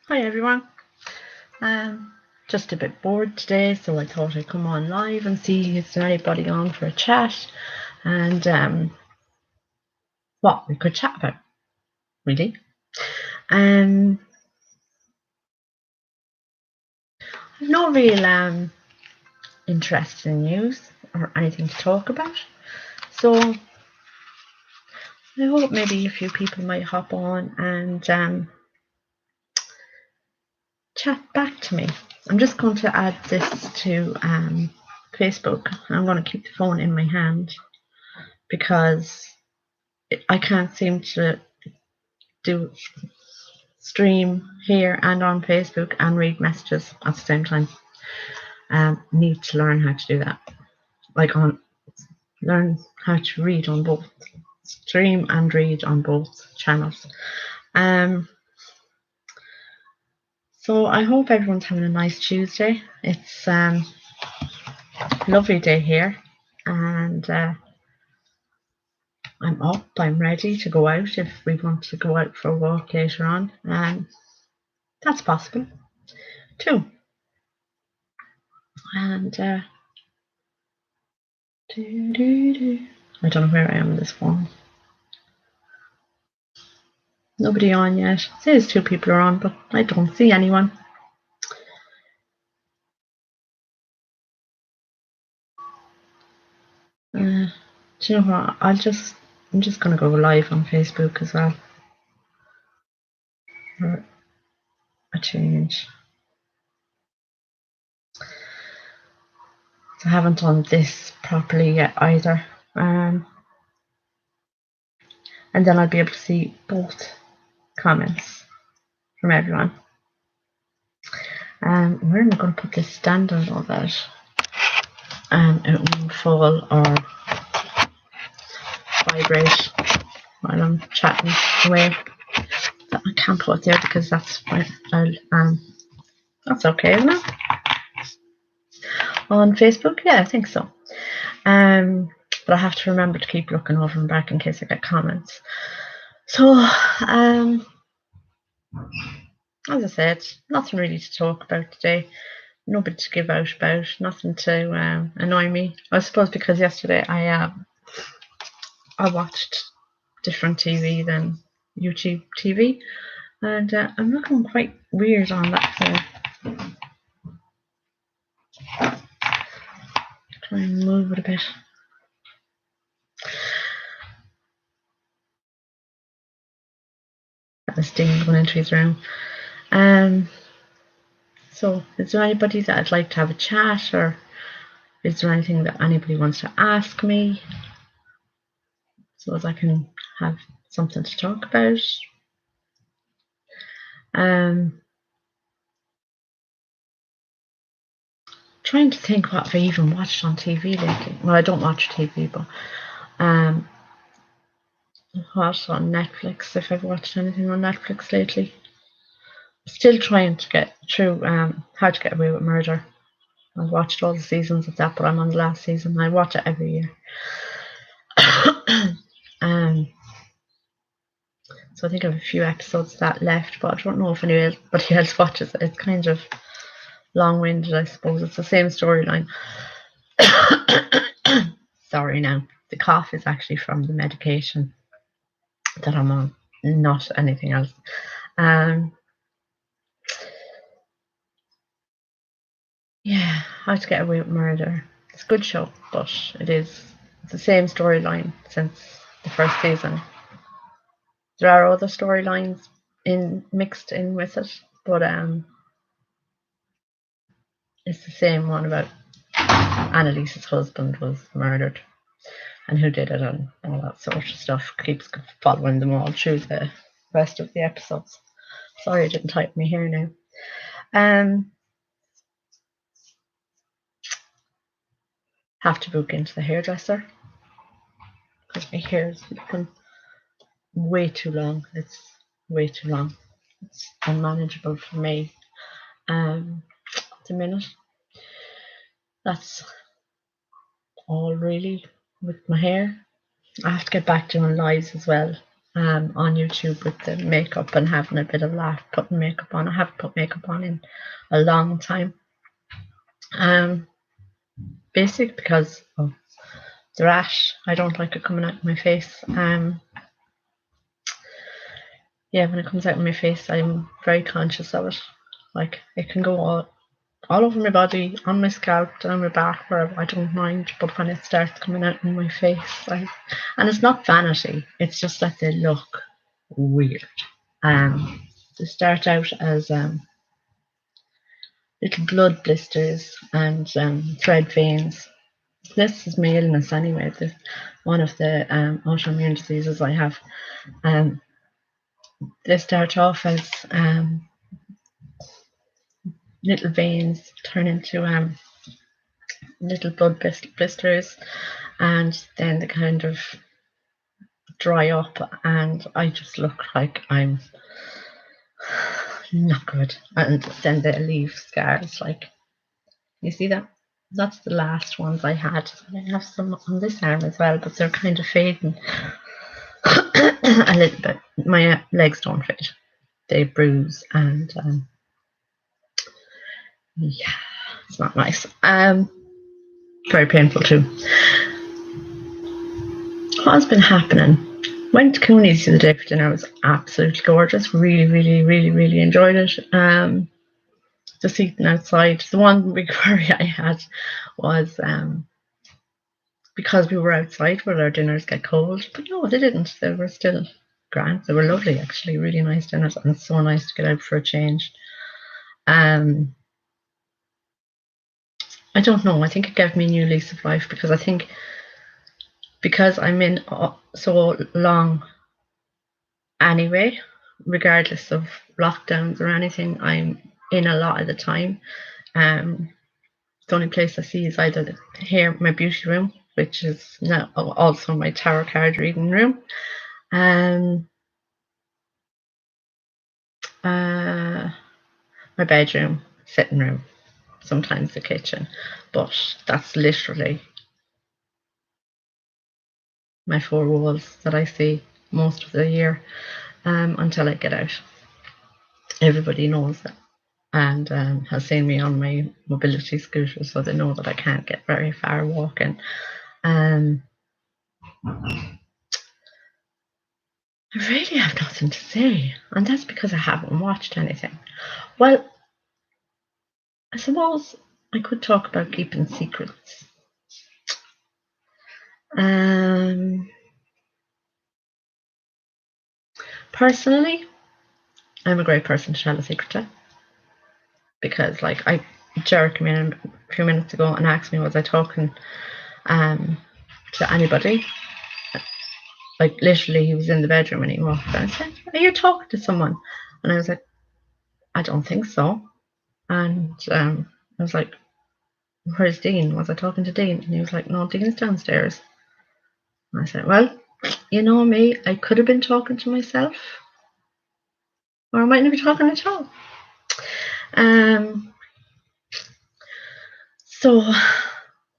Hi everyone. Um, just a bit bored today, so I thought I'd come on live and see if there's anybody on for a chat and what we could chat about, really. I've no real interest in news or anything to talk about, so I hope maybe a few people might hop on and chat back to me. I'm just going to add this to Facebook. I'm going to keep the phone in my hand because I can't seem to do stream here and on Facebook and read messages at the same time. Need to learn how to do that. Learn how to read on both, stream and read on both channels. So I hope everyone's having a nice Tuesday. It's a lovely day here, and I'm up. I'm ready to go out if we want to go out for a walk later on, and that's possible too. And I don't know where I am in this phone. Nobody on yet. It says two people are on, but I don't see anyone. Do you know what? I'm just gonna go live on Facebook as well for a change. So I haven't done this properly yet either. And then I'll be able to see both comments from everyone. Where am I going to put this stand on all that? It won't fall or vibrate while I'm chatting away. I can't put it there because that's that's okay, isn't it? On Facebook, yeah, I think so. But I have to remember to keep looking over and back in case I get comments. So, as I said, nothing really to talk about today. Nobody to give out about. Nothing to annoy me. I suppose because yesterday I watched different TV than YouTube TV, and I'm looking quite weird on that. Try and move it a bit. That was Dean going into his room. So, is there anybody that I'd like to have a chat, or is there anything that anybody wants to ask me so as I can have something to talk about? Trying to think what I've even watched on TV lately. Well, I don't watch TV, but what on Netflix, if I've watched anything on Netflix lately. Still trying to get through How to Get Away with Murder. I've watched all the seasons of that, but I'm on the last season. I watch it every year. So I think I have a few episodes of that left, but I don't know if anybody else watches it. It's kind of long-winded, I suppose. It's the same storyline. Sorry now. The cough is actually from the medication that I'm on, not anything else. Yeah, How to Get Away with Murder. It's a good show, but it's the same storyline since the first season. There are other storylines mixed in with it, but it's the same one about Annalise's husband was murdered and who did it and all that sort of stuff. Keeps following them all through the rest of the episodes. Sorry I didn't type me here now. Have to book into the hairdresser because my hair is looking way too long. It's way too long. It's unmanageable for me at the minute. That's all really with my hair. I have to get back doing lives as well. on YouTube with the makeup and having a bit of laugh putting makeup on. I haven't put makeup on in a long time. Basic because of the rash. I don't like it coming out of my face. Yeah, when it comes out of my face, I'm very conscious of it. Like, it can go all over my body, on my scalp, down my back, wherever, I don't mind. But when it starts coming out in my face, and it's not vanity, it's just that they look weird. They start out as little blood blisters and thread veins. This is my illness anyway. One of the autoimmune diseases I have. They start off as little veins, turn into little blood blisters, and then they kind of dry up, and I just look like I'm not good. And then they leave scars. Like, you see that? That's the last ones I had. I have some on this arm as well, but they're kind of fading a little bit. My legs don't fade; they bruise, and yeah, it's not nice. Very painful too. What's been happening? Went to Cooney's the other day for dinner. It was absolutely gorgeous. Really, really, really, really enjoyed it. Just eating outside. The one big worry I had was because we were outside, will our dinners get cold? But no, they didn't. They were still grand. They were lovely, actually. Really nice dinners, and it's so nice to get out for a change. I don't know. I think it gave me a new lease of life, because I think because I'm in so long anyway, regardless of lockdowns or anything, I'm in a lot of the time. The only place I see is either here, my beauty room, which is now also my tarot card reading room, my bedroom, sitting room, sometimes the kitchen, but that's literally my 4 walls that I see most of the year, until I get out. Everybody knows that, and has seen me on my mobility scooter, so they know that I can't get very far walking. I really have nothing to say, and that's because I haven't watched anything. Well, I suppose I could talk about keeping secrets. Personally, I'm a great person to tell a secret to, because, like, Jared came in a few minutes ago and asked me, was I talking to anybody? Like, literally, he was in the bedroom and he walked in and said, are you talking to someone? And I was like, I don't think so. And I was like, where's Dean? Was I talking to Dean? And he was like, no, Dean's downstairs. And I said, well, you know me, I could have been talking to myself, or I might not be talking at all. So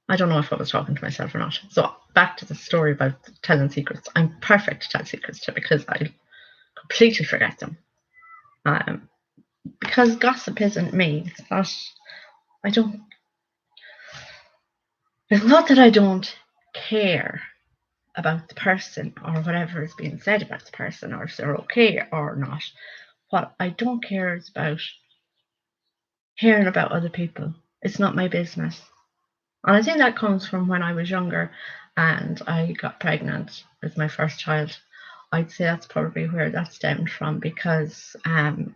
I don't know if I was talking to myself or not. So back to the story about telling secrets. I'm perfect to tell secrets to, because I completely forget them. Because gossip isn't me. It's not that I don't care about the person or whatever is being said about the person, or if they're okay or not. What I don't care is about hearing about other people. It's not my business. And I think that comes from when I was younger and I got pregnant with my first child. I'd say that's probably where that stemmed from, because of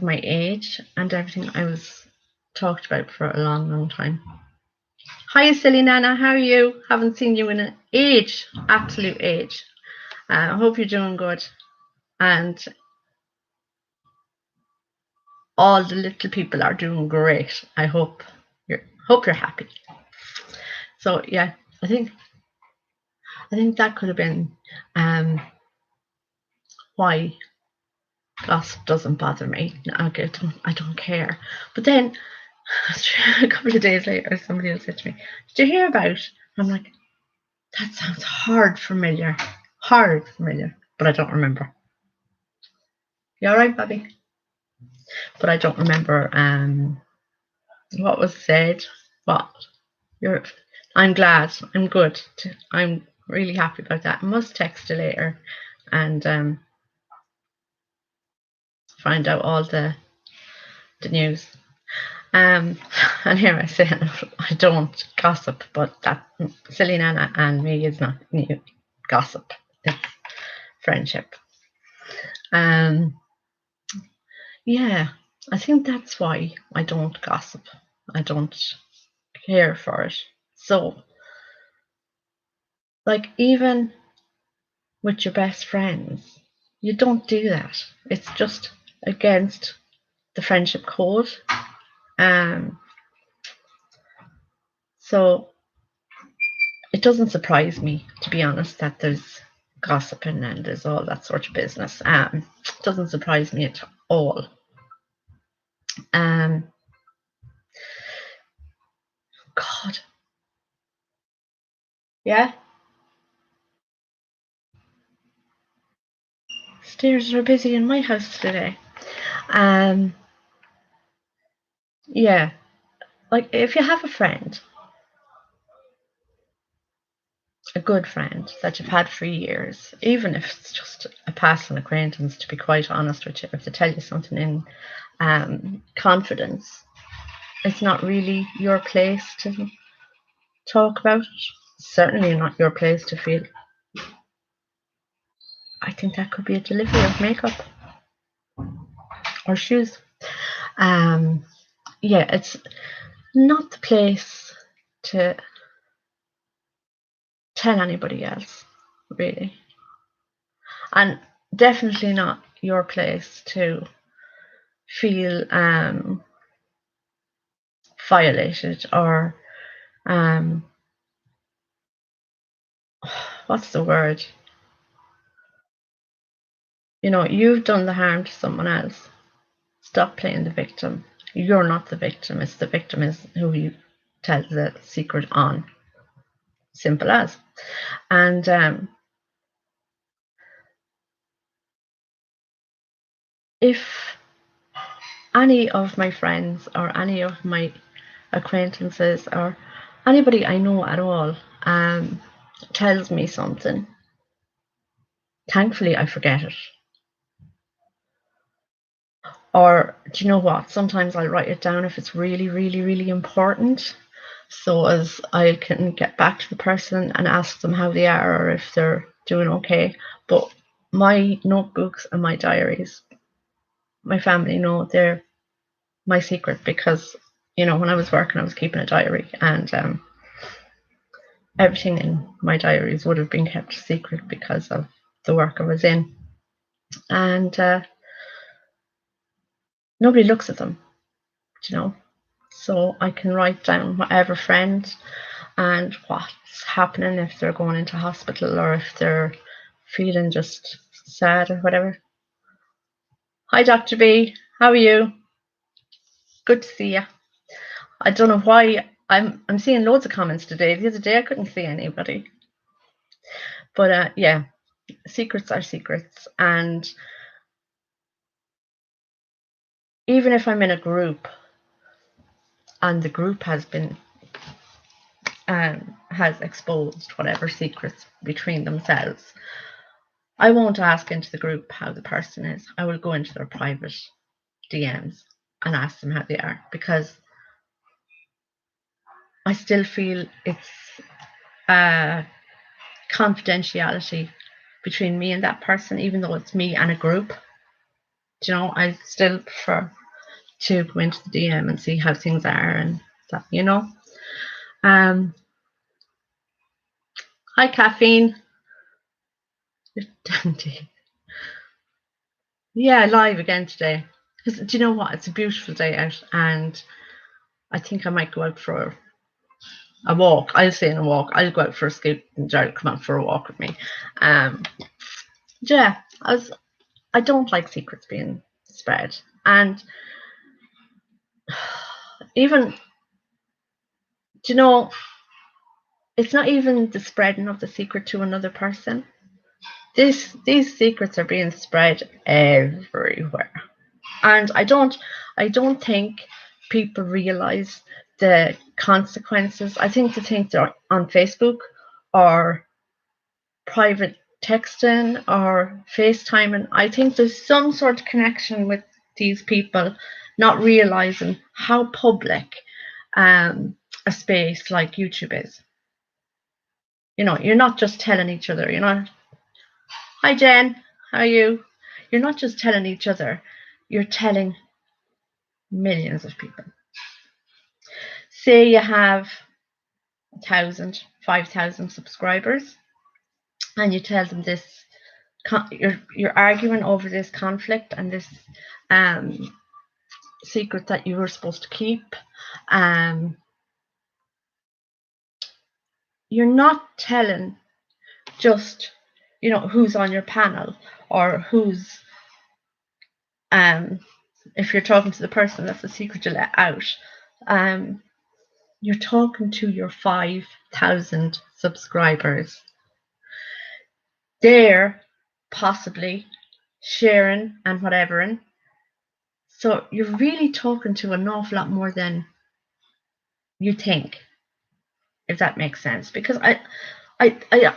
my age and everything. I was talked about for a long, long time. Hi, silly Nana, how are you? Haven't seen you in an age, absolute age. I hope you're doing good. And all the little people are doing great. I hope you're happy. So yeah, I think that could have been why gossip doesn't bother me. I don't care. But then a couple of days later, somebody else said to me, did you hear about? I'm like, That sounds hard familiar. Hard familiar, but I don't remember. You all right, Bobby? But I don't remember what was said. What? You're. I'm glad. I'm good. I'm really happy about that. I must text you later and find out all the news. And here I say I don't gossip, but that silly Nana and me is not new gossip. It's friendship. Yeah, I think that's why I don't gossip. I don't care for it. So, like, even with your best friends, you don't do that. It's just against the friendship code. So it doesn't surprise me, to be honest, that there's gossiping and there's all that sort of business. It doesn't surprise me at all. God. Yeah. Stairs are busy in my house today. Yeah. Like, if you have a friend, a good friend that you've had for years, even if it's just a passing acquaintance, to be quite honest with you, if they tell you something in confidence, it's not really your place to talk about it. Certainly not your place to feel. I think that could be a delivery of makeup or shoes. Yeah, it's not the place to tell anybody else, really. And definitely not your place to feel violated or what's the word? You know, you've done the harm to someone else. Stop playing the victim. You're not the victim. It's the victim is who you tell the secret on. Simple as. And if any of my friends or any of my acquaintances or anybody I know at all tells me something, thankfully I forget it. Or do you know what? Sometimes I'll write it down if it's really, really, really important, so as I can get back to the person and ask them how they are or if they're doing okay. But my notebooks and my diaries, my family know they're my secret because, you know, when I was working, I was keeping a diary, and everything in my diaries would have been kept secret because of the work I was in. And nobody looks at them, you know. So I can write down whatever friend and what's happening, if they're going into hospital or if they're feeling just sad or whatever. Hi, Dr. B. How are you? Good to see you. I don't know why I'm seeing loads of comments today. The other day I couldn't see anybody. But yeah, secrets are secrets. And even if I'm in a group and the group has been has exposed whatever secrets between themselves, I won't ask into the group how the person is. I will go into their private DMs and ask them how they are, because I still feel it's confidentiality between me and that person, even though it's me and a group. You know, I still prefer to go into the DM and see how things are and that, you know. Hi, Caffeine. Dandy. Yeah, live again today. Because do you know what? It's a beautiful day out, and I think I might go out for a walk. I'll say in a walk. I'll go out for a scoot and Jared come out for a walk with me. Yeah, I don't like secrets being spread. And even, do you know, it's not even the spreading of the secret to another person. These secrets are being spread everywhere, and I don't think people realize the consequences. I think the things that are on Facebook or private texting or FaceTiming, I think there's some sort of connection with these people not realizing how public a space like YouTube is. You know, you're not just telling each other, you're not, hi Jen, how are you? You're not just telling each other, you're telling millions of people. Say you have 1,000, 5,000 subscribers, and you tell them this, you're arguing over this conflict and this secret that you were supposed to keep. You're not telling just, you know, who's on your panel or who's if you're talking to the person that's the secret you let out, you're talking to your 5,000 subscribers. They're possibly sharing and whatever. So you're really talking to an awful lot more than you think, if that makes sense. Because I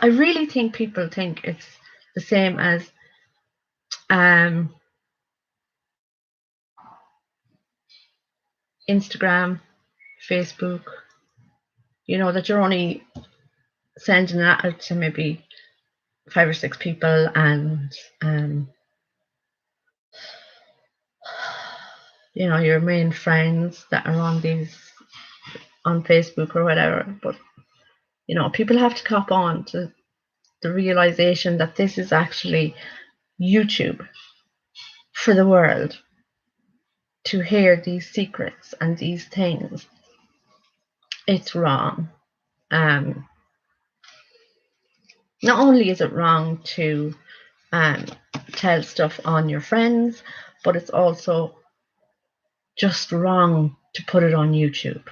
really think people think it's the same as Instagram, Facebook, you know, that you're only sending that out to maybe 5 or 6 people, and you know, your main friends that are on Facebook or whatever. But you know, people have to cop on to the realization that this is actually YouTube for the world to hear these secrets and these things. It's wrong. Not only is it wrong to tell stuff on your friends, but it's also just wrong to put it on YouTube.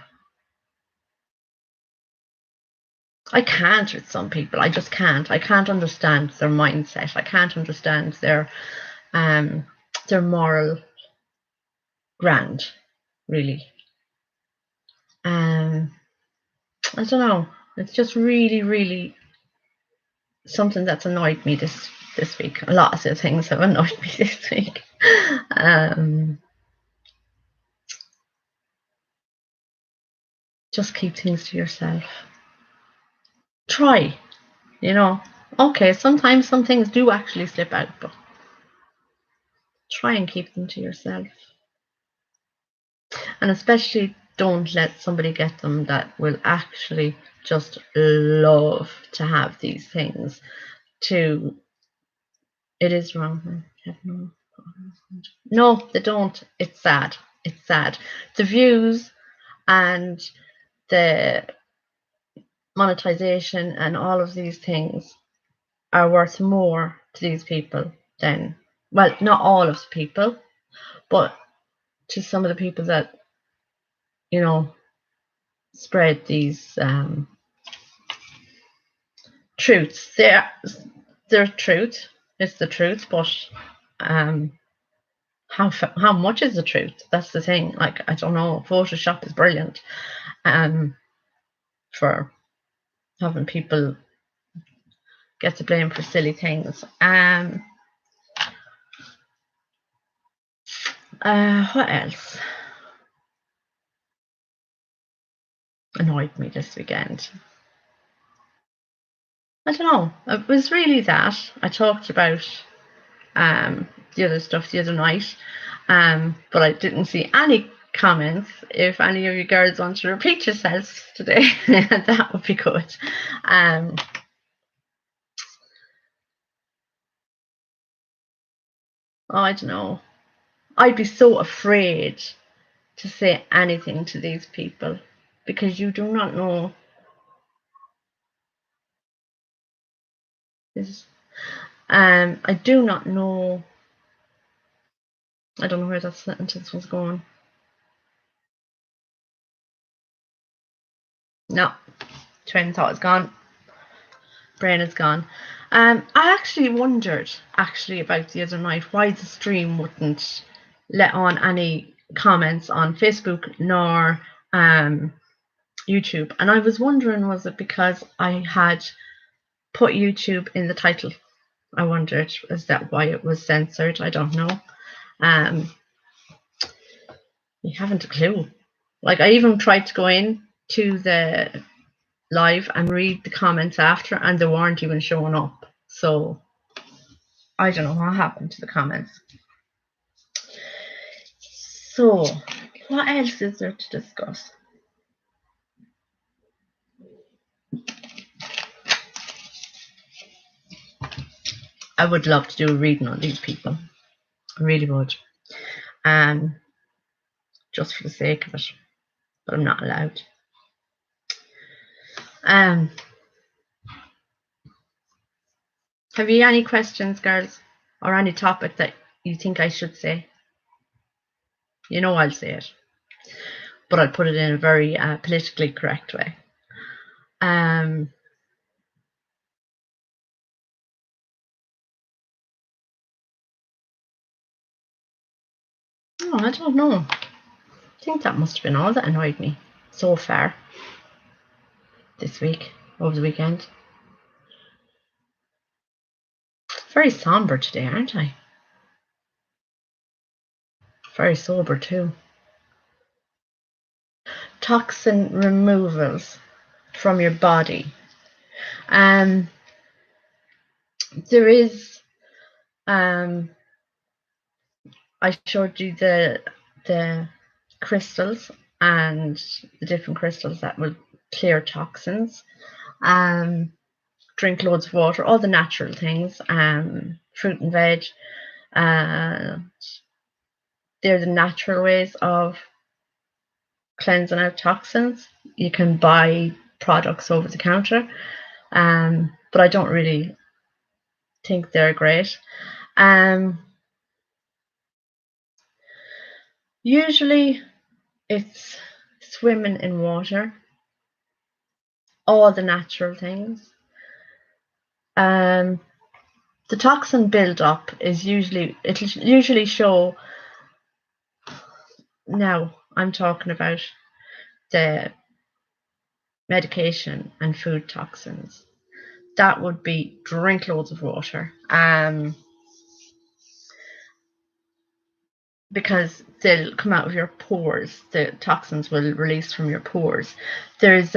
I can't with some people. I just can't. I can't understand their mindset. I can't understand their moral ground, really. I don't know. It's just really, really something that's annoyed me this week. A lot of the things have annoyed me this week. Just keep things to yourself. Try, you know. Okay, sometimes some things do actually slip out, but try and keep them to yourself. And especially don't let somebody get them that will actually just love to have these things. It is wrong. No, they don't. It's sad. It's sad. The views and the monetization and all of these things are worth more to these people than, well, not all of the people, but to some of the people that, you know, spread these truths. They're truth. It's the truth, but how much is the truth? That's the thing. Like, I don't know. Photoshop is brilliant for having people get to blame for silly things. What else annoyed me this weekend? I don't know. It was really that. I talked about the other stuff the other night, but I didn't see any comments. If any of you girls want to repeat yourselves today, that would be good. Oh, I don't know. I'd be so afraid to say anything to these people because you do not know. I do not know. I don't know where that sentence was going. No. Train of thought is gone. Brain is gone. I actually wondered about the other night why the stream wouldn't let on any comments on Facebook nor YouTube, and I was wondering, was it because I had put YouTube in the title? I wondered, is that why it was censored? I don't know. You haven't a clue. Like, I even tried to go in to the live and read the comments after, and they weren't even showing up. So I don't know what happened to the comments. So what else is there to discuss? I would love to do a reading on these people. I really would. Just for the sake of it. But I'm not allowed. Have you any questions, girls? Or any topic that you think I should say? You know I'll say it. But I'll put it in a very politically correct way. Oh, I don't know. I think that must have been all that annoyed me so far this week, over the weekend. Very somber today, aren't I? Very sober too. Toxin removals from your body. There is I showed you the crystals and the different crystals that will clear toxins. Drink loads of water, all the natural things, fruit and veg. They're the natural ways of cleansing out toxins. You can buy products over the counter, but I don't really think they're great. Usually it's swimming in water, all the natural things. The toxin build-up is it'll usually show. Now I'm talking about the medication and food toxins. That would be drink loads of water, because they'll come out of your pores. The toxins will release from your pores. There's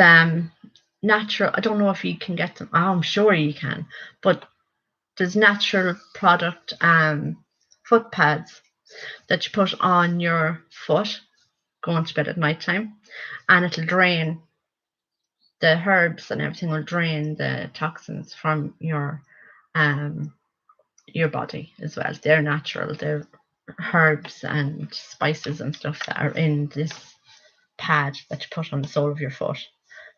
natural, I don't know if you can get them. I'm sure you can, but there's natural product foot pads that you put on your foot going to bed at night time, and it'll drain the herbs, and everything will drain the toxins from your body as well. They're natural. They're herbs and spices and stuff that are in this pad that you put on the sole of your foot.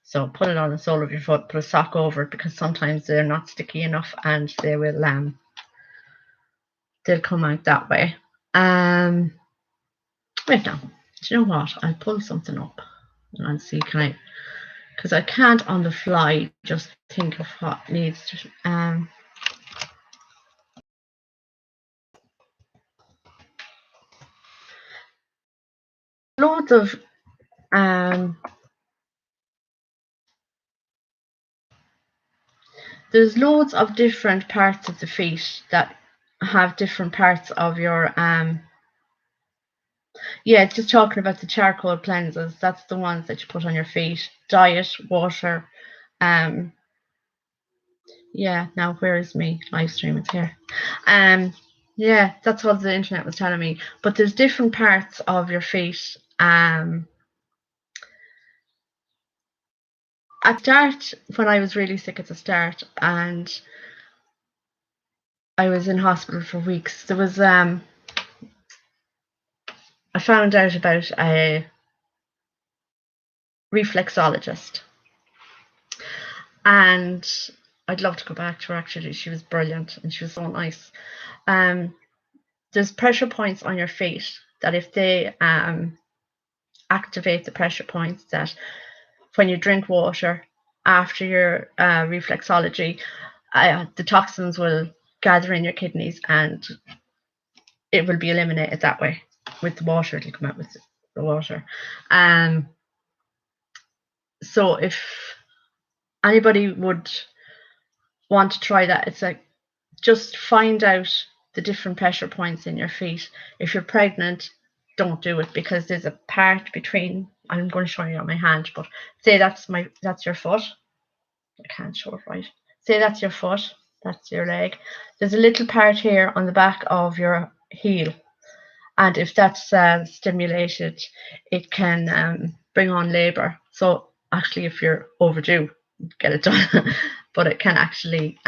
So put it on the sole of your foot, put a sock over it, because sometimes they're not sticky enough and they will they'll come out that way. Wait now, do you know what? I'll pull something up and I'll see, can I, because I can't on the fly just think of what needs to loads of there's loads of different parts of the feet that have different parts of your yeah, it's just talking about the charcoal cleansers. That's the ones that you put on your feet. Diet, water. Yeah, now where is me live stream? It's here. Yeah, that's what the internet was telling me. But there's different parts of your feet. At start, when I was really sick at the start, and I was in hospital for weeks, there was I found out about a reflexologist, and I'd love to go back to her. Actually, she was brilliant and she was so nice. There's pressure points on your feet that if they activate the pressure points, that when you drink water after your reflexology, the toxins will gather in your kidneys and it will be eliminated that way with the water. It'll come out with the water. So if anybody would want to try that, it's like just find out the different pressure points in your feet. If you're pregnant, don't do it, because there's a part between, I'm going to show you on my hand, but say that's your foot. I can't show it right. Say that's your foot, that's your leg. There's a little part here on the back of your heel, and if that's stimulated, it can bring on labor. So actually, if you're overdue, get it done. But it can actually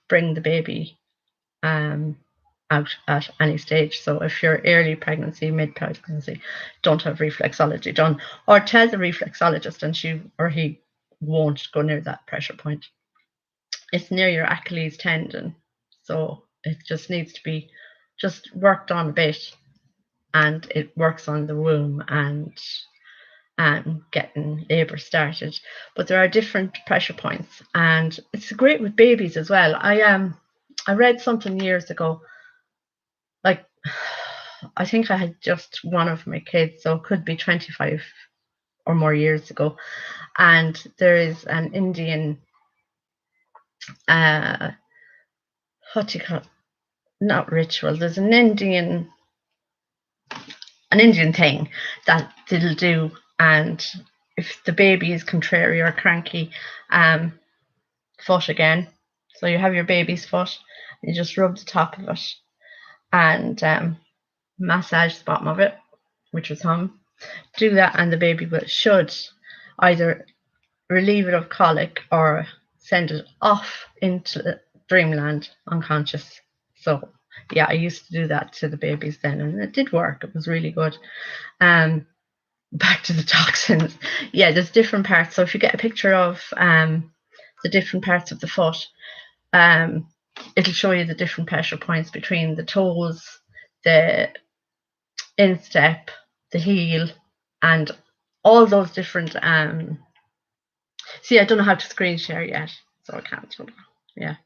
bring the baby out at any stage. So if you're early pregnancy, mid-pregnancy, don't have reflexology done, or tell the reflexologist and she or he won't go near that pressure point. It's near your Achilles tendon, so it just needs to be just worked on a bit, and it works on the womb and getting labour started. But there are different pressure points, and it's great with babies as well. I read something years ago, like I think I had just one of my kids, so it could be 25 or more years ago, and there is an Indian what do you call it? Not ritual, there's an Indian thing that they'll do, and if the baby is contrary or cranky, foot again. So you have your baby's foot, you just rub the top of it and massage the bottom of it, which is hum. Do that, and the baby should either relieve it of colic or send it off into dreamland unconscious. So yeah, I used to do that to the babies then, and it did work. It was really good. Back to the toxins. Yeah, there's different parts. So if you get a picture of the different parts of the foot, it'll show you the different pressure points between the toes, the instep, the heel, and all those different see, I don't know how to screen share yet, so I can't. Yeah.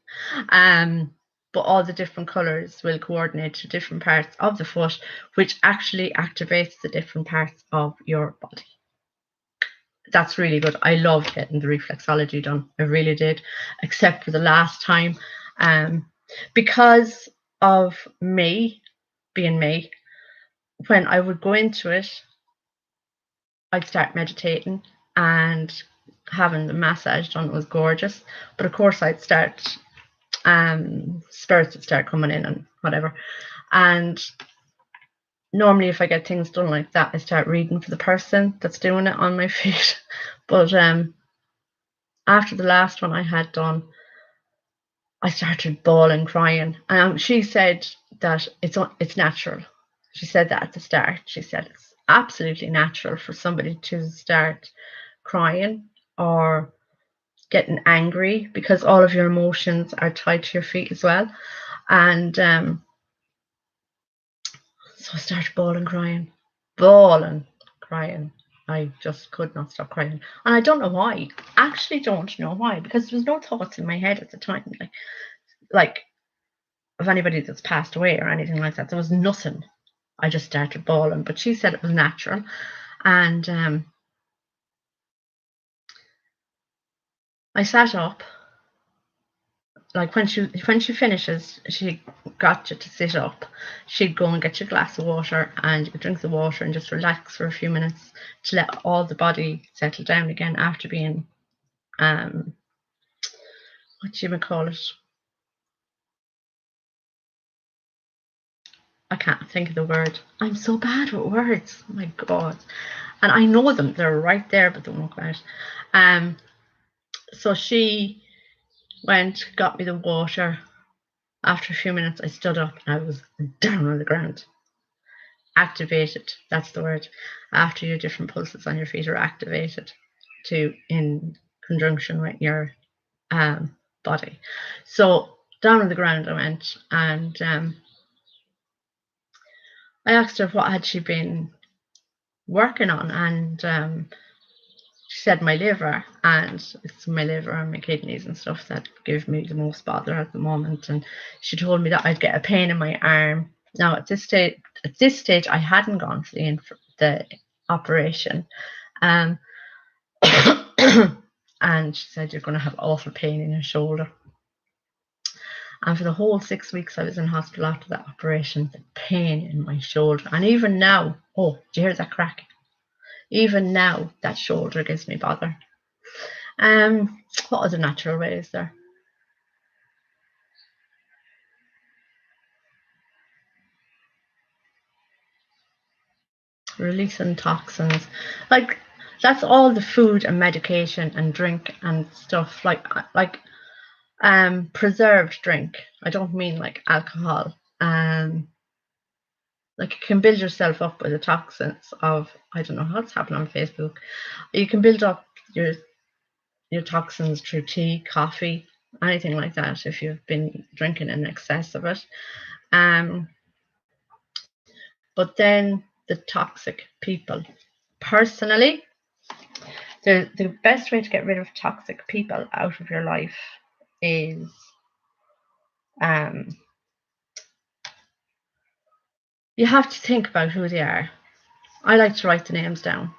But all the different colours will coordinate to different parts of the foot, which actually activates the different parts of your body. That's really good. I loved getting the reflexology done. I really did, except for the last time. Because of me being me, when I would go into it, I'd start meditating, and having the massage done was gorgeous. But of course, I'd start spirits would start coming in and whatever. And normally, if I get things done like that, I start reading for the person that's doing it on my feet. But after the last one I had done, I started bawling, crying. She said that it's natural. She said that at the start. She said it's absolutely natural for somebody to start crying or getting angry, because all of your emotions are tied to your feet as well. And so I started bawling, crying. I just could not stop crying. And I don't know why. Actually don't know why, because there was no thoughts in my head at the time. Like of anybody that's passed away or anything like that. There was nothing. I just started bawling. But she said it was natural. And I sat up. Like when she finishes, she got you to sit up. She'd go and get you a glass of water, and you could drink the water and just relax for a few minutes to let all the body settle down again after being what you would call it. I can't think of the word. I'm so bad with words. Oh my God. And I know them. They're right there, but they won't come out. So she went, got me the water. After a few minutes, I stood up and I was down on the ground. Activated, that's the word. After your different pulses on your feet are activated in conjunction with your body. So down on the ground I went, and I asked her what had she been working on, and she said my liver, and it's my liver and my kidneys and stuff that give me the most bother at the moment. And she told me that I'd get a pain in my arm. Now at this stage, I hadn't gone for the operation, and she said you're going to have awful pain in your shoulder. And for the whole 6 weeks I was in hospital after that operation, the pain in my shoulder. And even now, oh, do you hear that crack? Even now, that shoulder gives me bother. What other natural way is there? Releasing toxins. Like, that's all the food and medication and drink and stuff. Like preserved drink. I don't mean like alcohol. Like you can build yourself up with the toxins of, I don't know what's happening on Facebook. You can build up your toxins through tea, coffee, anything like that if you've been drinking in excess of it. But then the toxic people. Personally, the best way to get rid of toxic people out of your life is you have to think about who they are. I like to write the names down.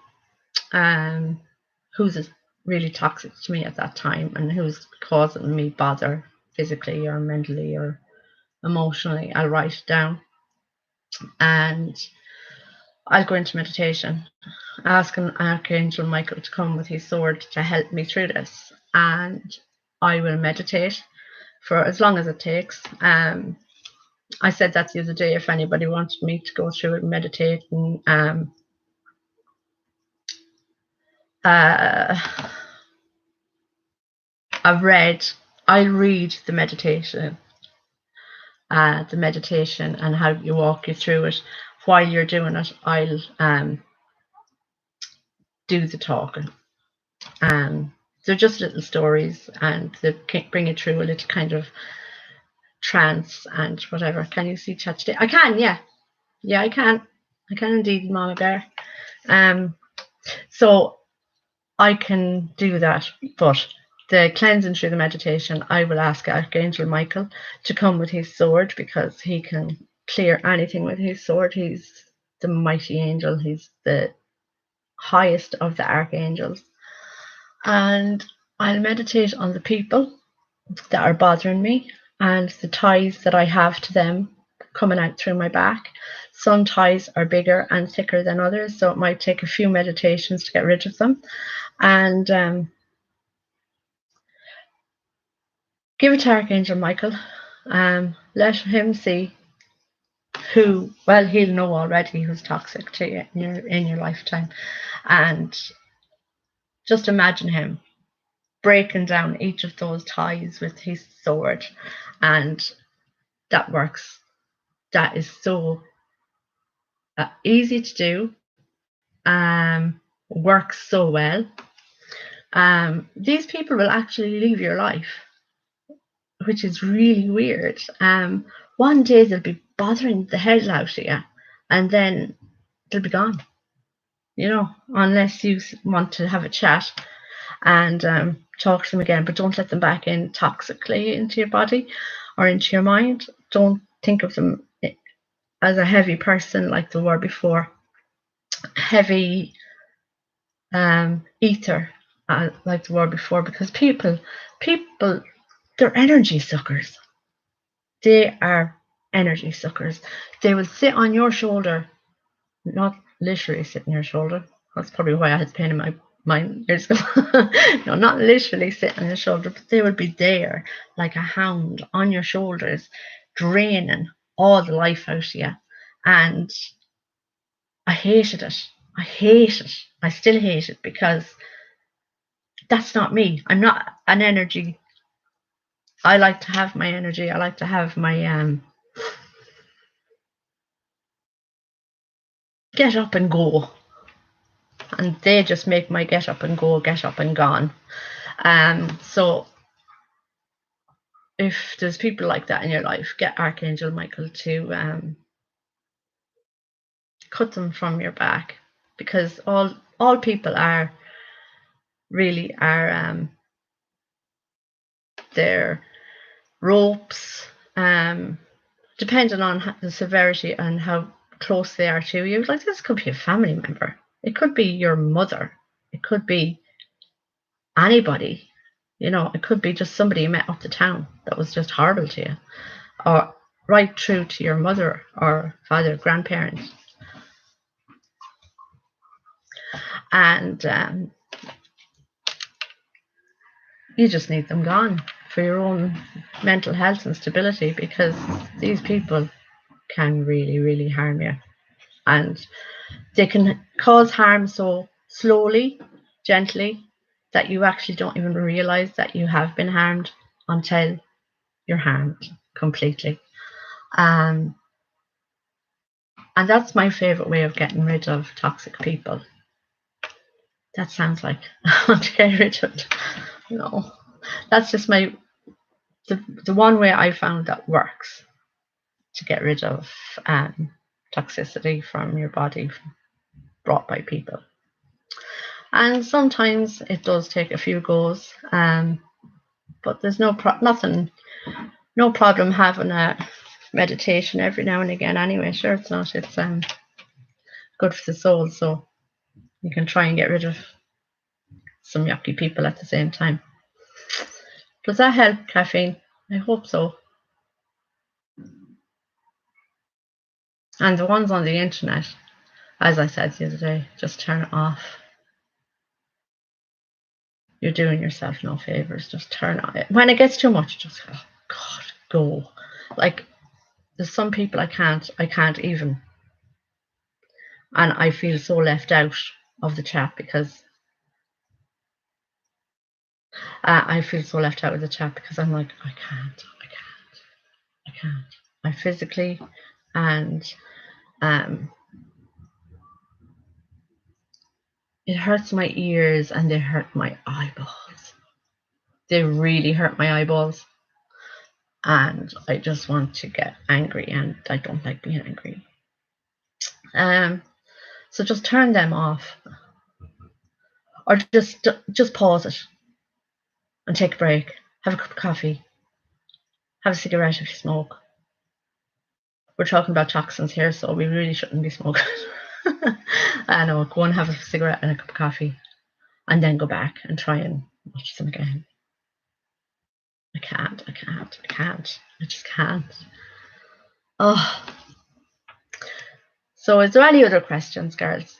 Who's really toxic to me at that time and who's causing me bother physically or mentally or emotionally. I'll write it down and I'll go into meditation, asking Archangel Michael to come with his sword to help me through this. And I will meditate for as long as it takes. I said that the other day if anybody wanted me to go through it meditating. I read the meditation. And how you walk you through it. While you're doing it, I'll do the talking. They're just little stories and they bring you through a little kind of trance and whatever. Can you see chat today? I can, yeah. Yeah, I can. I can indeed, Mama Bear. So I can do that, but the cleansing through the meditation, I will ask Archangel Michael to come with his sword because he can clear anything with his sword. He's the mighty angel. He's the highest of the archangels. And I'll meditate on the people that are bothering me and the ties that I have to them coming out through my back. Some ties are bigger and thicker than others, so it might take a few meditations to get rid of them. And give it to Archangel Michael. Let him see who, well, he'll know already who's toxic to you in your lifetime. And just imagine him breaking down each of those ties with his sword. And that works. That is so easy to do. Works so well. These people will actually leave your life, which is really weird. One day they'll be bothering the hell out of you, and then they'll be gone. You know, unless you want to have a chat and talk to them again, but don't let them back in toxically into your body or into your mind. Don't think of them as a heavy person like they were before. Heavy ether like they were before, because people, they're energy suckers. They are energy suckers. They will sit on your shoulder, not literally sit on your shoulder. That's probably why I had pain in my mind years ago. No, not literally sit on your shoulder, but they will be there like a hound on your shoulders, draining all the life out of you. And I hated it. I hate it. I still hate it because that's not me. I'm not an energy. I like to have my energy. I like to have my get up and go. And they just make my get up and go, get up and gone. So if there's people like that in your life, get Archangel Michael to cut them from your back, because all people are really are their ropes, depending on the severity and how close they are to you. Like, this could be a family member, it could be your mother, it could be anybody, you know, it could be just somebody you met up the town that was just horrible to you, or right through to your mother or father, grandparents. And you just need them gone for your own mental health and stability, because these people can really, really harm you. And they can cause harm so slowly, gently, that you actually don't even realize that you have been harmed until you're harmed completely. And that's my favorite way of getting rid of toxic people. That sounds like I want to get rid of it. No, that's just the one way I found that works to get rid of toxicity from your body brought by people. And sometimes it does take a few goes, but there's no problem having a meditation every now and again anyway. Sure, it's not. It's good for the soul, so you can try and get rid of some yucky people at the same time. Does that help, Caffeine? I hope so. And the ones on the internet, as I said the other day, just turn it off. You're doing yourself no favors. Just turn on it. When it gets too much, just go. Like, there's some people I can't even. And I feel so left out of the chat because I feel so left out of the chat because I'm like, I can't. I physically and it hurts my ears and they hurt my eyeballs. They really hurt my eyeballs. And I just want to get angry, and I don't like being angry. So just turn them off, or just pause it and take a break. Have a cup of coffee. Have a cigarette if you smoke. We're talking about toxins here, so we really shouldn't be smoking. I know, go and have a cigarette and a cup of coffee, and then go back and try and watch them again. I just can't. Oh. So is there any other questions, girls?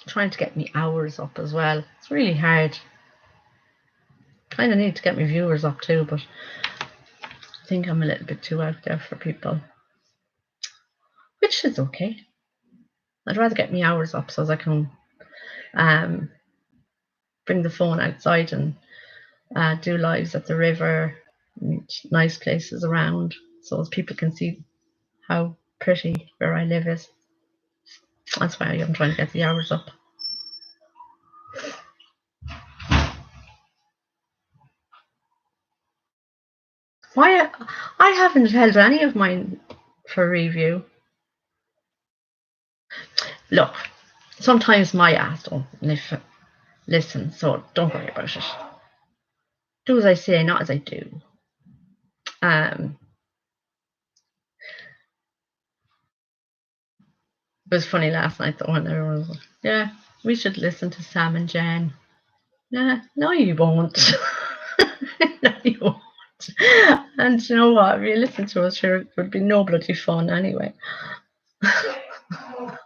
Trying to get me hours up as well. It's really hard. Kind of need to get my viewers up too, but I think I'm a little bit too out there for people, which is okay. I'd rather get me hours up so as I can bring the phone outside and do lives at the river, nice places around, so as people can see how pretty where I live is. That's why I'm trying to get the hours up. Why I haven't held any of mine for review. Look, sometimes my ass don't listen, so don't worry about it. Do as I say, not as I do. It was funny last night though, when everyone was like, yeah, we should listen to Sam and Jen. Yeah, no you won't. No you won't. And you know what, if you listen to us here, it would be no bloody fun anyway. Oh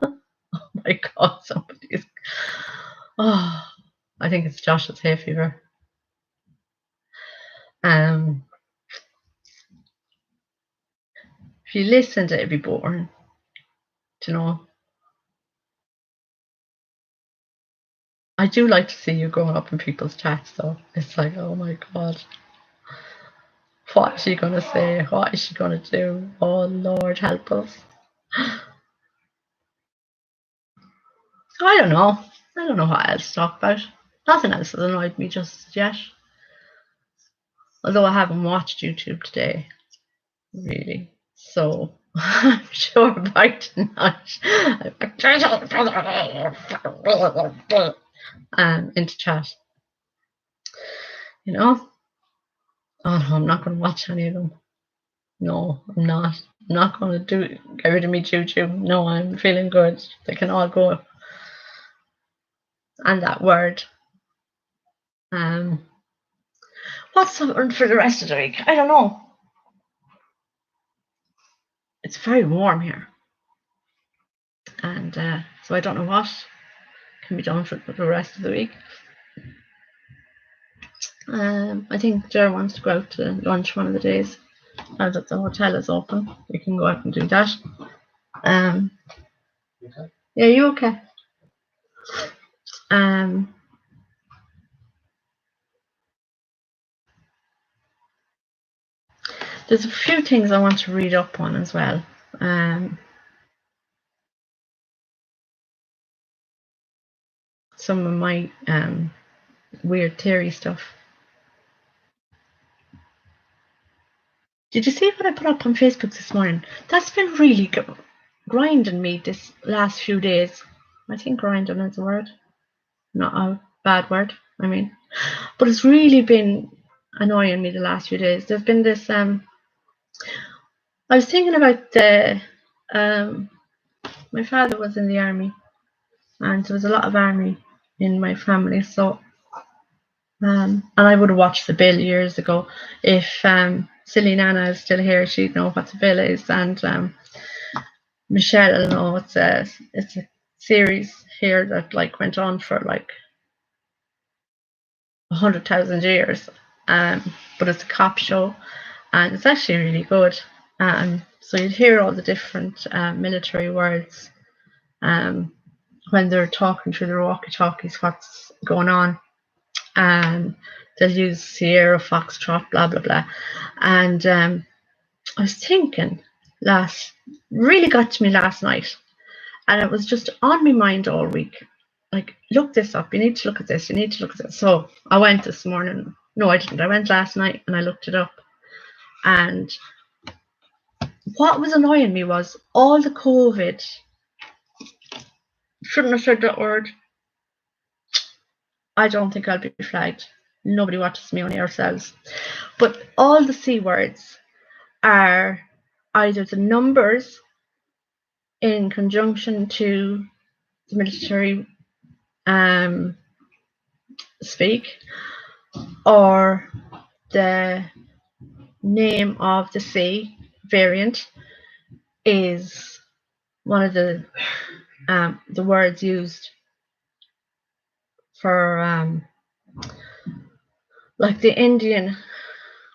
my god, somebody's... Oh, I think it's Josh's hay fever. If you listened, it'd be boring. Do you know? I do like to see you growing up in people's chats though. It's like, oh my god. What is she gonna say? What is she gonna do? Oh Lord help us. So I don't know. I don't know what else to talk about. Nothing else has annoyed me just yet. Although I haven't watched YouTube today. Really. So I'm sure by tonight. Into chat. You know? Oh no, I'm not going to watch any of them. No, I'm not. I'm not going to get rid of me choo-choo. No, I'm feeling good. They can all go. And that word. What's on for the rest of the week? I don't know. It's very warm here. And so I don't know what can be done for the rest of the week. I think Ger wants to go out to lunch one of the days. Now that the hotel is open, we can go out and do that. Okay. Yeah, you okay? There's a few things I want to read up on as well. Some of my weird theory stuff. Did you see what I put up on Facebook this morning? That's been really grinding me this last few days. I think grinding is a word, not a bad word, I mean. But it's really been annoying me the last few days. There's been this, I was thinking about my father was in the army, and there was a lot of army in my family, so and I would have watched The Bill years ago. If silly Nana is still here, she'd know what The Bill is, and Michelle will know it's a series here that like went on for like 100,000 years, but it's a cop show, and it's actually really good. So you'd hear all the different military words when they're talking through the walkie-talkies, what's going on. They'll use Sierra, Foxtrot, blah blah blah. And I was thinking, really got to me last night, and it was just on my mind all week. Like, look this up. You need to look at this. You need to look at this. So I went this morning. No, I didn't. I went last night and I looked it up. And what was annoying me was all the COVID. Shouldn't have said that word. I don't think I'll be flagged. Nobody watches me, only ourselves. But all the C words are either the numbers in conjunction to the military speak, or the name of the C variant is one of the words used for like the Indian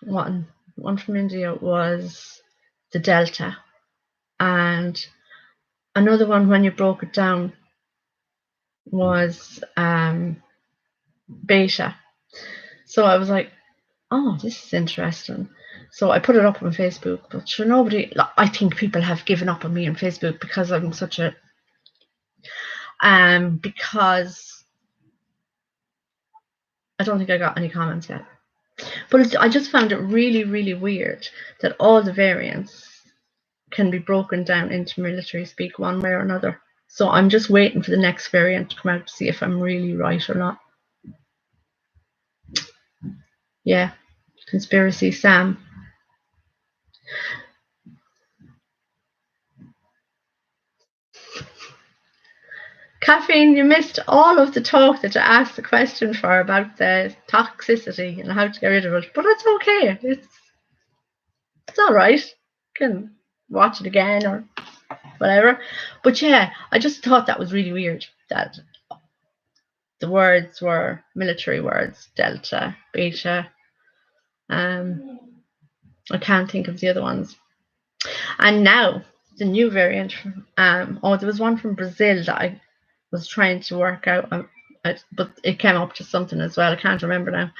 one from India was the Delta, and another one when you broke it down was Beta. So I was like, oh, this is interesting. So I put it up on Facebook, but sure, nobody. I think people have given up on me on Facebook because I'm such a because I don't think I got any comments yet. But I just found it really, really weird that all the variants can be broken down into military speak one way or another. So I'm just waiting for the next variant to come out to see if I'm really right or not. Yeah, conspiracy Sam. Caffeine, you missed all of the talk that you asked the question for about the toxicity and how to get rid of it. But it's okay. It's all right. You can watch it again or whatever. But yeah, I just thought that was really weird that the words were military words, Delta, Beta. I can't think of the other ones. And now the new variant. There was one from Brazil that I was trying to work out, but it came up to something as well. I can't remember now.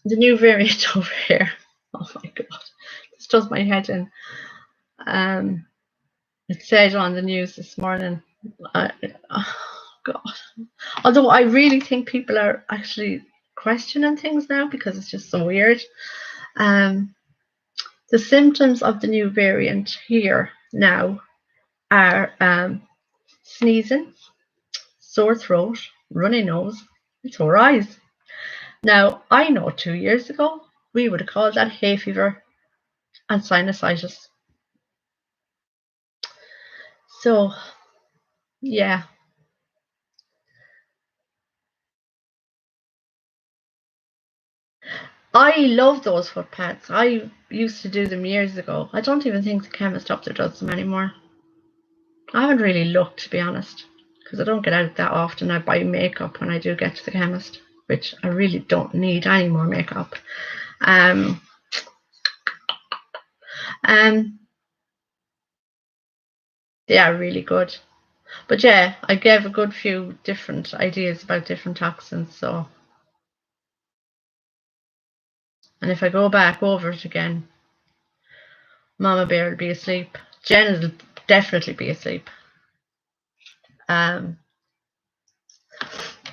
The new variant over here. Oh my god, this does my head in. It said on the news this morning. Oh god. Although I really think people are actually questioning things now because it's just so weird. The The symptoms of the new variant here now are sneezing, sore throat, runny nose, and sore eyes. Now, I know 2 years ago, we would have called that hay fever and sinusitis. So, yeah. I love those foot pads. I used to do them years ago. I don't even think the chemist up there does them anymore. I haven't really looked, to be honest, because I don't get out that often. I buy makeup when I do get to the chemist, which I really don't need any more makeup. They are really good. But yeah, I gave a good few different ideas about different toxins. So, and if I go back over it again, Mama Bear will be asleep. Jen will definitely be asleep.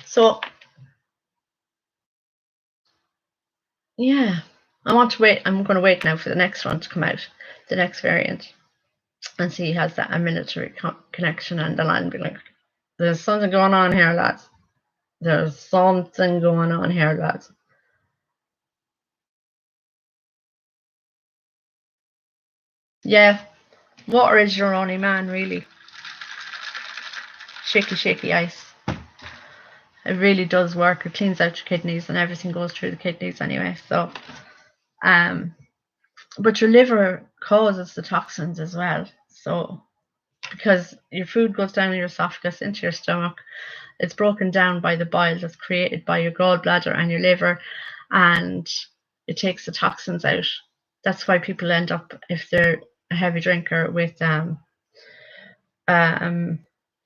So yeah, I want to wait. I'm going to wait now for the next one to come out, the next variant, and see has that a military connection, and then I'll be like, "There's something going on here, lads. There's something going on here, lads." Yeah, water is your only man, really. Shaky, shaky ice. It really does work. It cleans out your kidneys, and everything goes through the kidneys anyway. So, but your liver causes the toxins as well. So, because your food goes down your esophagus into your stomach, it's broken down by the bile that's created by your gallbladder and your liver, and it takes the toxins out. That's why people end up, if they're a heavy drinker, with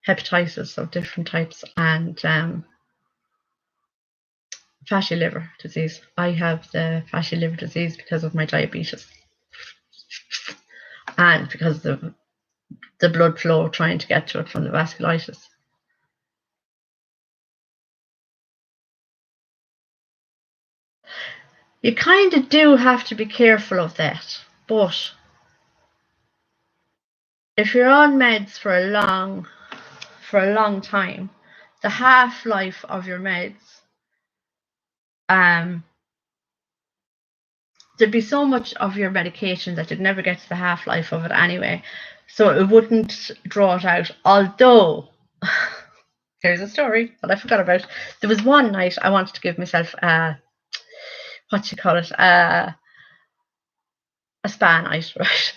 hepatitis of different types and fatty liver disease. I have the fatty liver disease because of my diabetes and because of the blood flow trying to get to it from the vasculitis. You kind of do have to be careful of that, but if you're on meds for a long time, the half-life of your meds, there'd be so much of your medication that you'd never get to the half-life of it anyway, so it wouldn't draw it out. Although, here's a story that I forgot about. There was one night I wanted to give myself a spa night, right?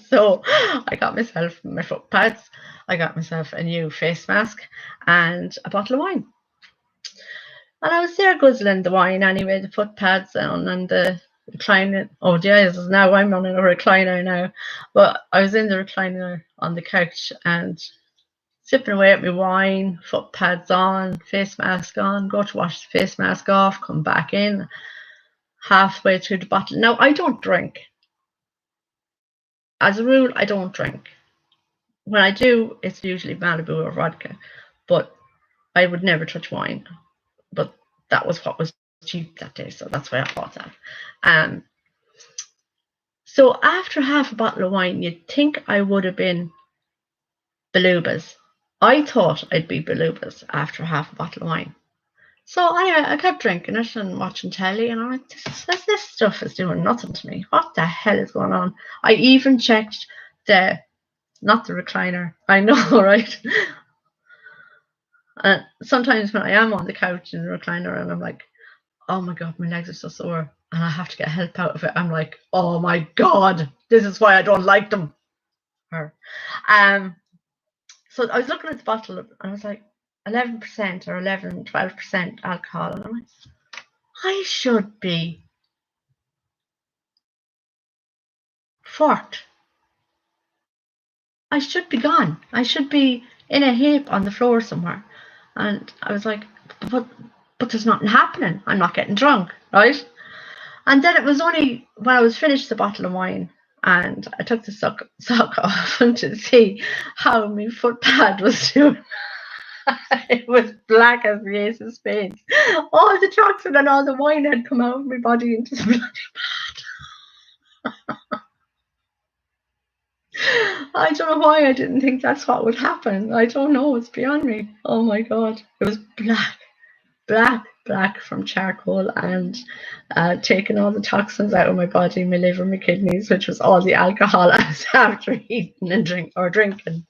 So I got myself my foot pads, I got myself a new face mask and a bottle of wine. And I was there guzzling the wine anyway, the foot pads on and the recliner. Oh Jesus, now I'm on a recliner now. But I was in the recliner on the couch and sipping away at my wine, foot pads on, face mask on, go to wash the face mask off, come back in, halfway through the bottle. Now, I don't drink. As a rule, I don't drink. When I do, it's usually Malibu or vodka, but I would never touch wine. But that was what was cheap that day, so that's why I bought that. So after half a bottle of wine, you'd think I would have been Belubas. I thought I'd be Belubas after half a bottle of wine. So I kept drinking it and watching telly, and I'm like, this stuff is doing nothing to me. What the hell is going on? I even checked not the recliner. I know, right? Sometimes when I am on the couch in the recliner and I'm like, oh my God, my legs are so sore and I have to get help out of it, I'm like, oh my God, this is why I don't like them. So I was looking at the bottle and I was like, 11% or 12% alcohol. And I'm like, I should be forked. I should be gone. I should be in a heap on the floor somewhere. And I was like, but there's nothing happening. I'm not getting drunk, right? And then it was only when I was finished the bottle of wine and I took the sock off and to see how my foot pad was doing. It was black as the ace of spades. All the toxin and all the wine had come out of my body into the bloody pad. I don't know why I didn't think that's what would happen. I don't know. It's beyond me. Oh my God. It was black from charcoal and taking all the toxins out of my body, my liver, my kidneys, which was all the alcohol I was after eating and drinking.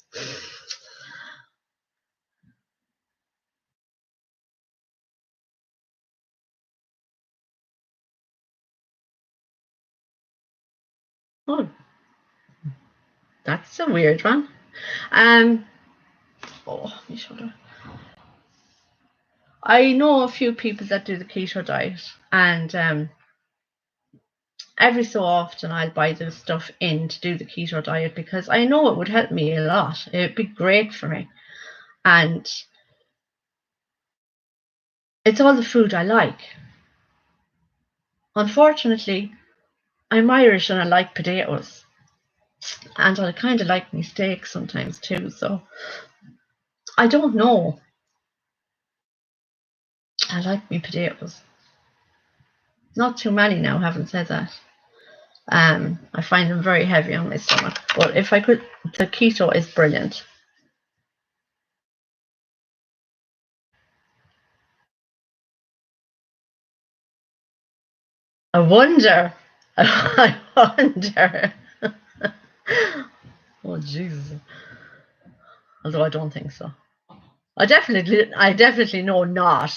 Oh, that's a weird one. Oh, my shoulder. I know a few people that do the keto diet, and every so often I'll buy the stuff in to do the keto diet because I know it would help me a lot. It'd be great for me. And it's all the food I like. Unfortunately, I'm Irish and I like potatoes. And I kind of like my steak sometimes too. So I don't know. I like my potatoes. Not too many now, having said that. I find them very heavy on my stomach. But if I could, the keto is brilliant. I wonder. I wonder. Oh Jesus! Although I don't think so. I definitely know not.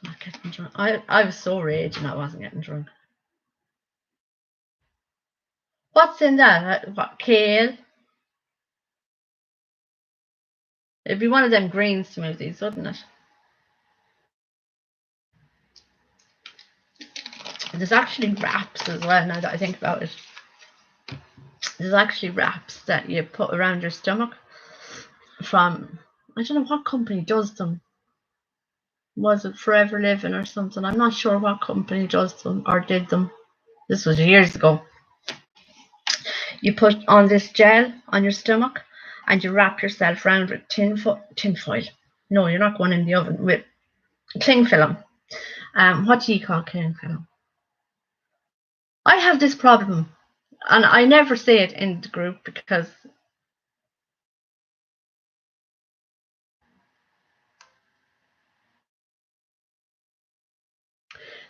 Not getting drunk. I was so raging I wasn't getting drunk. What's in that? What, kale? It'd be one of them green smoothies, wouldn't it? There's actually wraps as well, now that I think about it. There's actually wraps that you put around your stomach from, I don't know what company does them. Was it Forever Living or something? I'm not sure what company does them or did them. This was years ago. You put on this gel on your stomach and you wrap yourself around with tin foil. No, you're not going in the oven. With cling film. What do you call cling film? I have this problem, and I never say it in the group because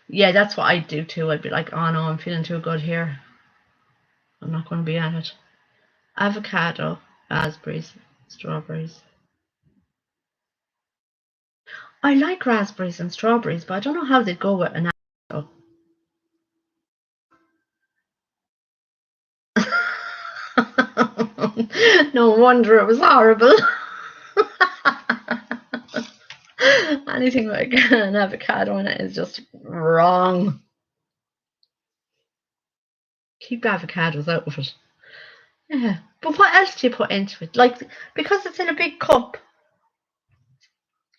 yeah, that's what I do too. I'd be like, oh no, I'm feeling too good here. I'm not going to be at it. Avocado, raspberries, strawberries. I like raspberries and strawberries, but I don't know how they'd go with an avocado. No wonder it was horrible. Anything like an avocado in it is just wrong. Keep avocados out of it. Yeah, but what else do you put into it? Like, because it's in a big cup,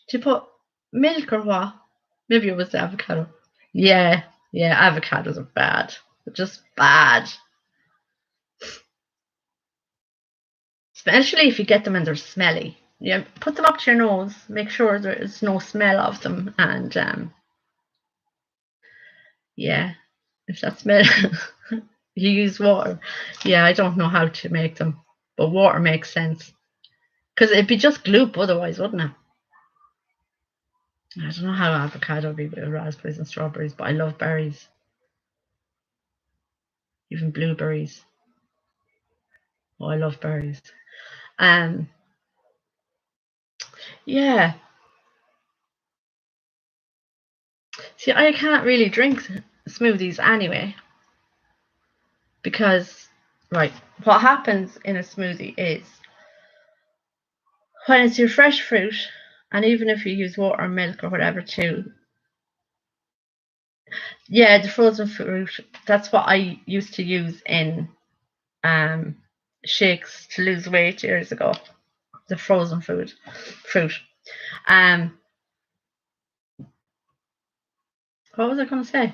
do you put milk or what? Maybe it was the avocado. Yeah, yeah, avocados are bad. They're just bad. Especially if you get them and they're smelly. Yeah, put them up to your nose. Make sure there's no smell of them. And yeah, if that smell, you use water. Yeah, I don't know how to make them, but water makes sense because it'd be just gloop otherwise, wouldn't it? I don't know how avocado would be with raspberries and strawberries, but I love berries, even blueberries. Oh, I love berries. Um, yeah. See, I can't really drink smoothies anyway because, right, what happens in a smoothie is when it's your fresh fruit, and even if you use water or milk or whatever too, yeah, the frozen fruit. That's what I used to use in um shakes to lose weight years ago. The frozen fruit. Um, what was I going to say?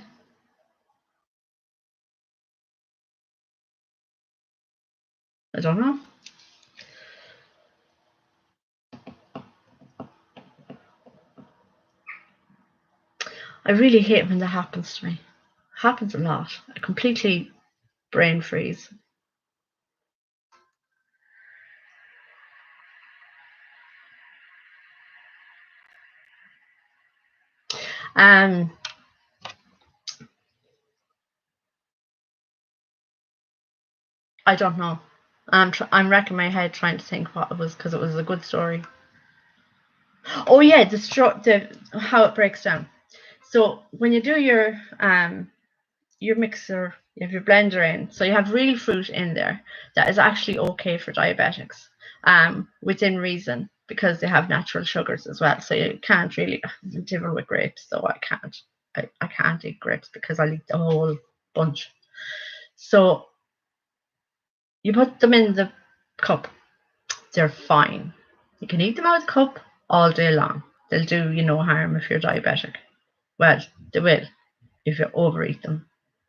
I don't know. I really hate when that happens to me. It happens a lot. I completely brain freeze. Um, I don't know. I'm wrecking my head trying to think what it was, because it was a good story. Oh yeah, the how it breaks down. So when you do your mixer, you have your blender in, so you have real fruit in there that is actually okay for diabetics, within reason, because they have natural sugars as well. So you can't really deal with grapes, so I can't eat grapes because I'll eat the whole bunch. So you put them in the cup. They're fine. You can eat them out of the cup all day long. They'll do you no harm if you're diabetic. Well, they will if you overeat them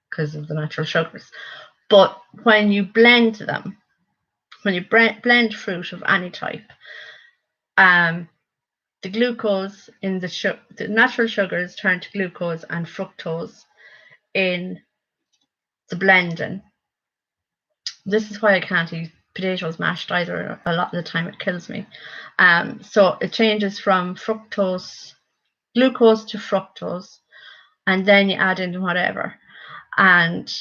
because of the natural sugars. But when you blend them, when you blend fruit of any type, the glucose in the natural sugars turn to glucose and fructose in the blending. This is why I can't eat potatoes mashed either. A lot of the time it kills me. So it changes from glucose to fructose, and then you add in whatever. And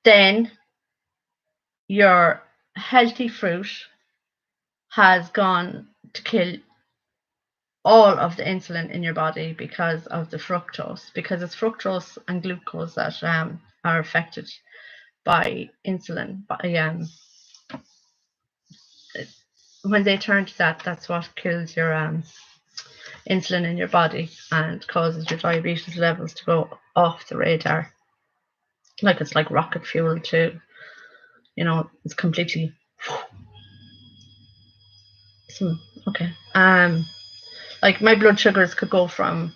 then your healthy fruit has gone to kill all of the insulin in your body because of the fructose, because it's fructose and glucose that are affected by insulin. When they turn to that, that's what kills your insulin in your body and causes your diabetes levels to go off the radar. Like it's like rocket fuel too. It's completely okay. Like my blood sugars could go from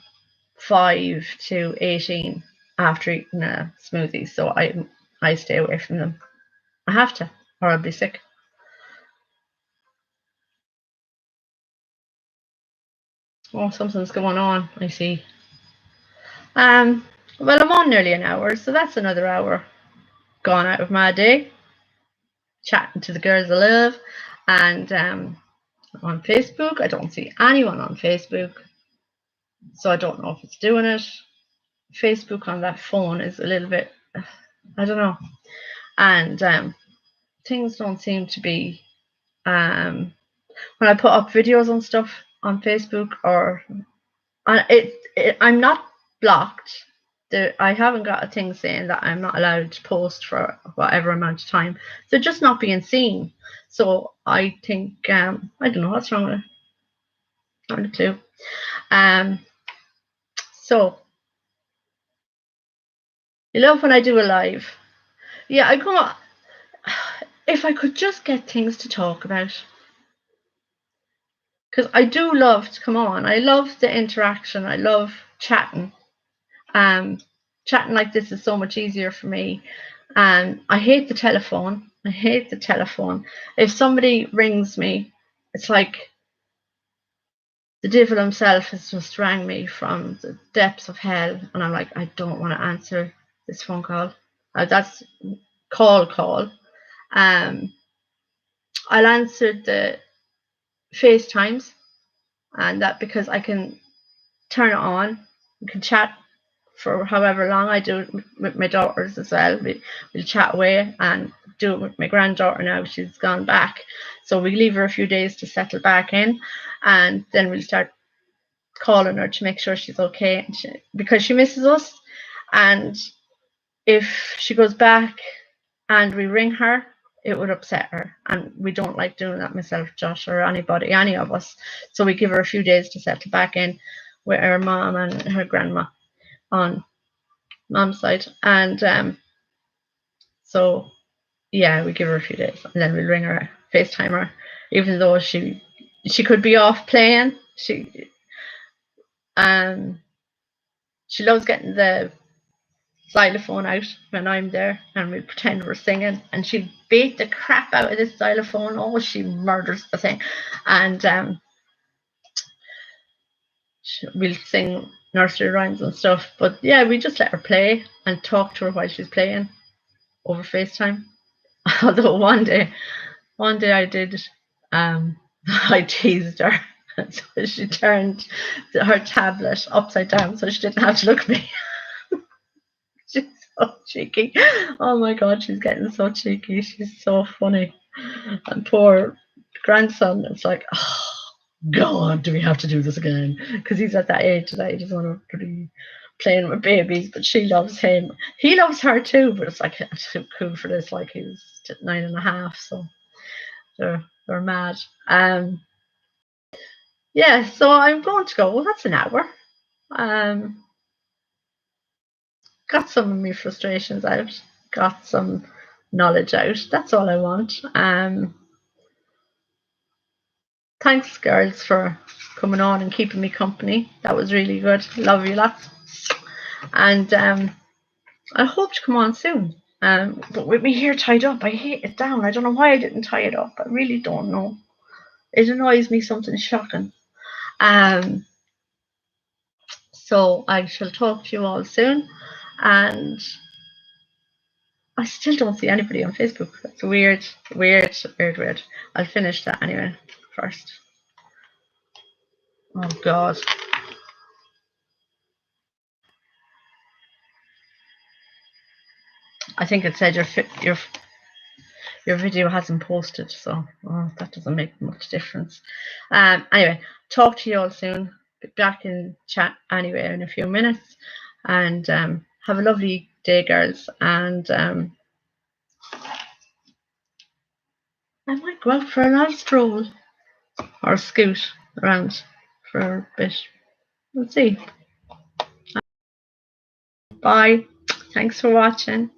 5 to 18 after eating a smoothie, so I stay away from them. I have to, or I'll be sick. Oh, something's going on, I see. Well, I'm on nearly an hour, so that's another hour gone out of my day, chatting to the girls I love, and on Facebook. I don't see anyone on Facebook, so I don't know if it's doing it. Facebook on that phone is a little bit, I don't know, and things don't seem to be. When I put up videos and stuff on Facebook, or I'm not blocked. I haven't got a thing saying that I'm not allowed to post for whatever amount of time. They're just not being seen. So I think I don't know what's wrong with it. Not a clue. So you love when I do a live. Yeah, I come on. If I could just get things to talk about, because I do love to come on. I love the interaction. I love chatting. Chatting like this is so much easier for me. And I hate the telephone. I hate the telephone. If somebody rings me, it's like the devil himself has just rang me from the depths of hell, and I'm like, I don't want to answer this phone call. That's call. I'll answer the FaceTimes, and that because I can turn it on. We can chat for however long. I do it with my daughters as well. We'll chat away, and do it with my granddaughter now. She's gone back. So we leave her a few days to settle back in, and then we'll start calling her to make sure she's okay, because she misses us. And if she goes back and we ring her, it would upset her, and we don't like doing that, myself, Josh, or anybody, any of us. So we give her a few days to settle back in with her mom and her grandma on mom's side. And so yeah, we give her a few days, and then we'll ring her, FaceTime her, even though she could be off playing. She loves getting the xylophone out when I'm there, and we pretend we're singing, and she'll beat the crap out of this xylophone. Oh, she murders the thing. And we'll sing nursery rhymes and stuff. But yeah, we just let her play and talk to her while she's playing over FaceTime. Although one day I did, I teased her. So she turned her tablet upside down so she didn't have to look at me. She's so cheeky. Oh my God, she's getting so cheeky. She's so funny. And poor grandson, it's like, oh, God, do we have to do this again? Because he's at that age that he doesn't want to be playing with babies, but she loves him. He loves her too, but it's like too cool for this. Like he's 9.5, so they're mad. Yeah, so I'm going to go. Well, that's an hour. Got some of my frustrations out. Got some knowledge out. That's all I want. Thanks, girls, for coming on and keeping me company. That was really good. Love you lots. And I hope to come on soon. But with me hair tied up, I hate it down. I don't know why I didn't tie it up. I really don't know. It annoys me something shocking. So I shall talk to you all soon. And I still don't see anybody on Facebook. That's weird. I'll finish that anyway first. Oh God. I think it said your video hasn't posted, so that doesn't make much difference. Anyway, talk to you all soon. Be back in chat anyway in a few minutes, and have a lovely day, girls. And I might go out for a nice stroll or scoot around for a bit. We'll see. Bye. Thanks for watching.